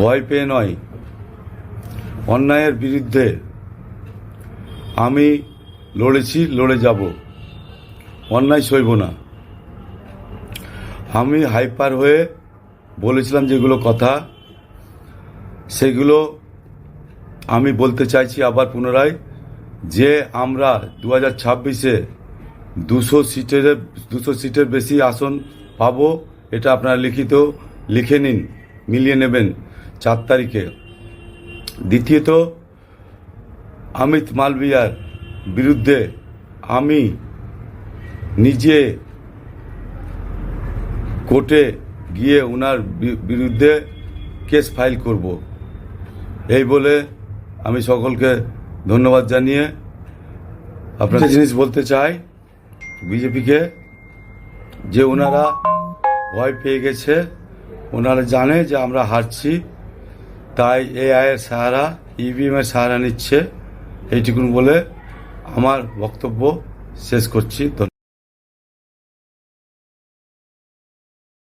ভয় পেয়ে নয়, অন্যায়ের বিরুদ্ধে আমি লড়েছি, লড়ে যাব, অন্যায় সইব না। আমি হাইপার হয়ে বলেছিলাম যেগুলো কথা, সেগুলো আমি বলতে চাইছি আবার পুনরায়, যে আমরা 2026-এ 200 সিটের বেশি আসন পাবো। এটা আপনারা লিখে নিন, মিলিয়ে নেবেন 4 তারিখে। দ্বিতীয়ত, অমিত মালভিয়ার বিরুদ্ধে আমি নিজে কোর্টে গিয়ে ওনার বিরুদ্ধে কেস ফাইল করব। এই বলে আমি সকলকে ধন্যবাদ জানিয়ে আপনার জিনিস বলতে চাই বিজেপিকে, যে ওনারা ভয় পেয়ে গেছে, ওনারা জানে যে আমরা হারছি, তাই এআই এর সাহারা, ইভিএম এর সাহারা নিচ্ছে। এইটুকুন বলে আমার বক্তব্য শেষ করছি।